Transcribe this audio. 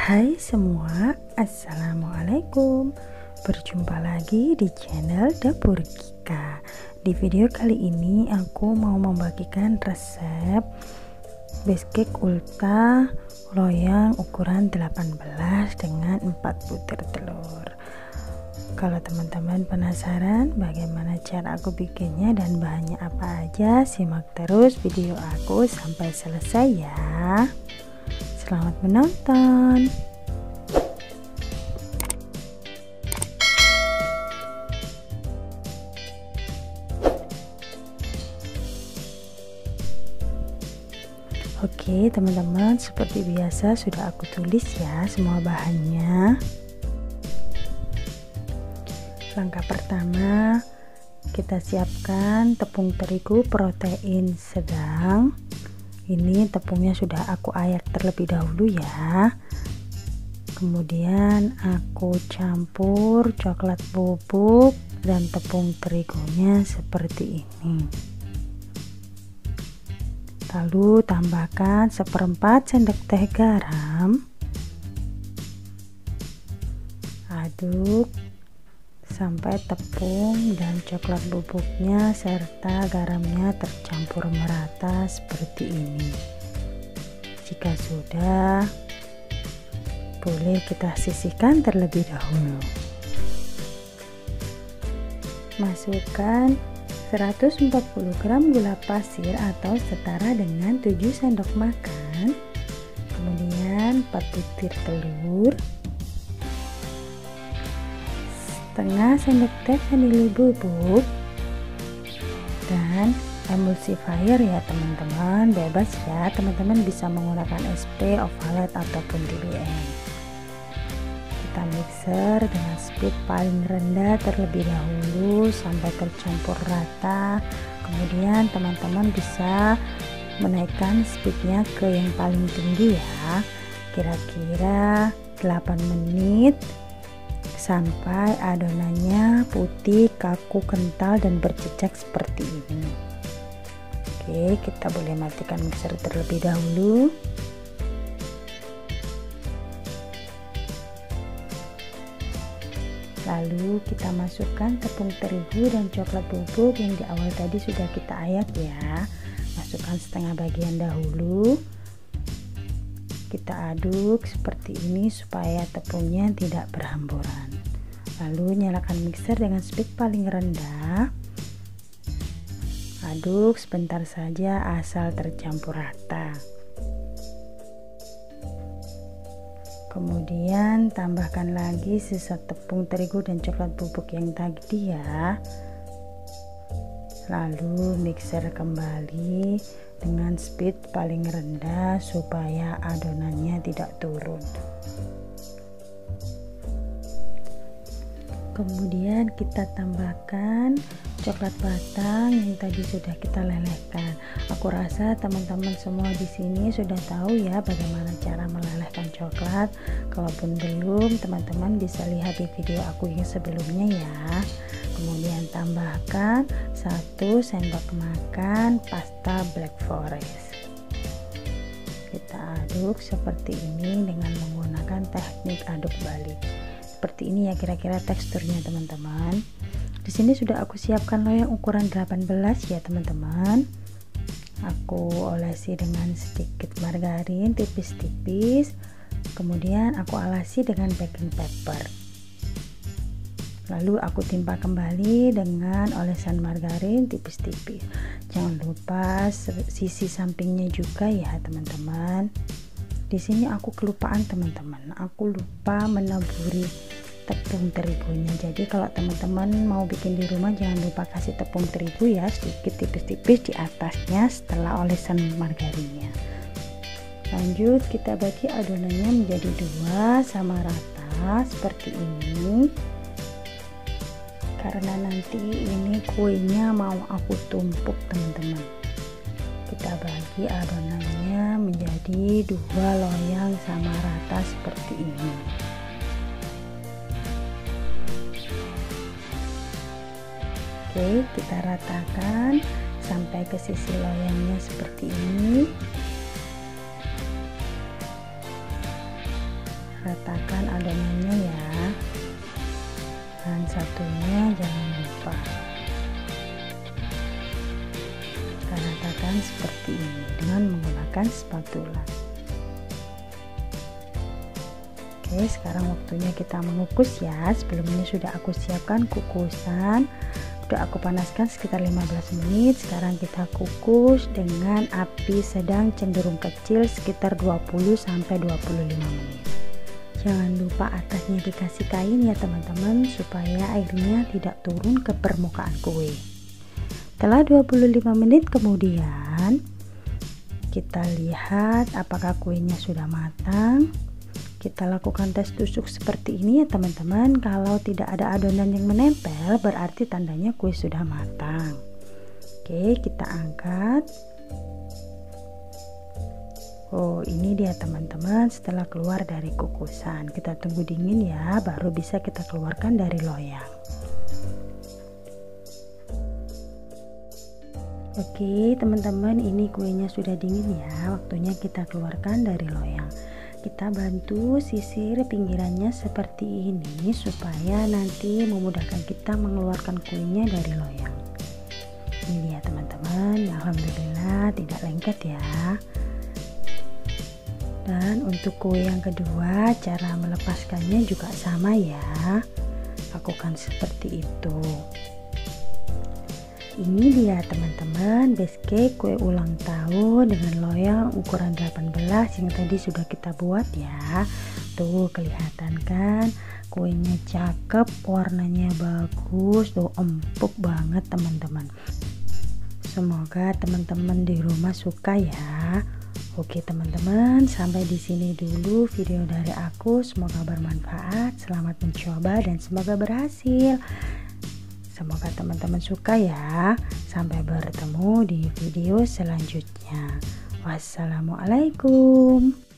Hai semua, assalamualaikum. Berjumpa lagi di channel Dapur Kika. Di video kali ini aku mau membagikan resep biskuit ulta loyang ukuran 18 dengan 4 butir telur. Kalau teman-teman penasaran bagaimana cara aku bikinnya dan bahannya apa aja, simak terus video aku sampai selesai ya. Selamat menonton. Oke teman-teman, seperti biasa sudah aku tulis ya semua bahannya. Langkah pertama, kita siapkan tepung terigu protein sedang. Ini tepungnya sudah aku ayak terlebih dahulu ya. Kemudian aku campur coklat bubuk dan tepung terigunya seperti ini. Lalu tambahkan 1/4 sendok teh garam. Aduk sampai tepung dan coklat bubuknya serta garamnya tercampur merata seperti ini. Jika sudah, boleh kita sisihkan terlebih dahulu. Masukkan 140 gram gula pasir atau setara dengan 7 sendok makan. Kemudian 4 butir telur, setengah sendok teh vanili bubuk, dan emulsifier ya teman-teman, bebas ya, teman-teman bisa menggunakan SP, ovalet ataupun DBM. Kita mixer dengan speed paling rendah terlebih dahulu sampai tercampur rata. Kemudian teman-teman bisa menaikkan speednya ke yang paling tinggi ya, kira-kira 8 menit sampai adonannya putih, kaku, kental, dan bercecek seperti ini. Oke, kita boleh matikan mixer terlebih dahulu. Lalu kita masukkan tepung terigu dan coklat bubuk yang di awal tadi sudah kita ayak ya. Masukkan setengah bagian dahulu. Kita aduk seperti ini supaya tepungnya tidak berhamburan. Lalu nyalakan mixer dengan speed paling rendah. Aduk sebentar saja asal tercampur rata. Kemudian tambahkan lagi sisa tepung terigu dan coklat bubuk yang tadi ya. Lalu mixer kembali dengan speed paling rendah supaya adonannya tidak turun. Kemudian kita tambahkan coklat batang yang tadi sudah kita lelehkan. Aku rasa teman-teman semua di sini sudah tahu ya bagaimana cara melelehkan coklat. Kalaupun belum, teman-teman bisa lihat di video aku yang sebelumnya ya. Kemudian tambahkan 1 sendok makan pasta black forest. Kita aduk seperti ini dengan menggunakan teknik aduk balik. Seperti ini ya kira-kira teksturnya teman-teman. Di sini sudah aku siapkan loyang ukuran 18 ya teman-teman. Aku olesi dengan sedikit margarin tipis-tipis. Kemudian aku alasi dengan baking paper. Lalu aku timpa kembali dengan olesan margarin tipis-tipis. Jangan lupa sisi sampingnya juga ya teman-teman. Di sini aku kelupaan teman-teman. Aku lupa menaburi tepung terigunya. Jadi kalau teman-teman mau bikin di rumah jangan lupa kasih tepung terigu ya sedikit tipis-tipis di atasnya setelah olesan margarinnya. Lanjut kita bagi adonannya menjadi 2 sama rata seperti ini. Karena nanti ini kuenya mau aku tumpuk teman-teman. Kita bagi adonannya menjadi 2 loyang sama rata seperti ini. Oke, kita ratakan sampai ke sisi loyangnya seperti ini. seperti ini dengan menggunakan spatula. Oke, sekarang waktunya kita mengukus ya. Sebelumnya sudah aku siapkan kukusan, udah aku panaskan sekitar 15 menit. Sekarang kita kukus dengan api sedang cenderung kecil sekitar 20-25 menit. Jangan lupa atasnya dikasih kain ya teman-teman, supaya airnya tidak turun ke permukaan kue. Setelah 25 menit kemudian kita lihat apakah kuenya sudah matang. Kita lakukan tes tusuk seperti ini ya teman-teman. Kalau tidak ada adonan yang menempel, berarti tandanya kue sudah matang. Oke, kita angkat. Oh, ini dia teman-teman setelah keluar dari kukusan. Kita tunggu dingin ya, baru bisa kita keluarkan dari loyang. Oke teman-teman, ini kuenya sudah dingin ya. Waktunya kita keluarkan dari loyang. Kita bantu sisir pinggirannya seperti ini supaya nanti memudahkan kita mengeluarkan kuenya dari loyang. Ini dia teman-teman, alhamdulillah tidak lengket ya. Dan untuk kue yang kedua, cara melepaskannya juga sama ya. Lakukan seperti itu. Ini dia teman-teman, base cake kue ulang tahun dengan loyang ukuran 18 yang tadi sudah kita buat ya. Tuh kelihatan kan, kuenya cakep, warnanya bagus, tuh empuk banget teman-teman. Semoga teman-teman di rumah suka ya. Oke teman-teman, sampai di sini dulu video dari aku. Semoga bermanfaat, selamat mencoba dan semoga berhasil. Semoga teman-teman suka ya. Sampai bertemu di video selanjutnya. Wassalamualaikum.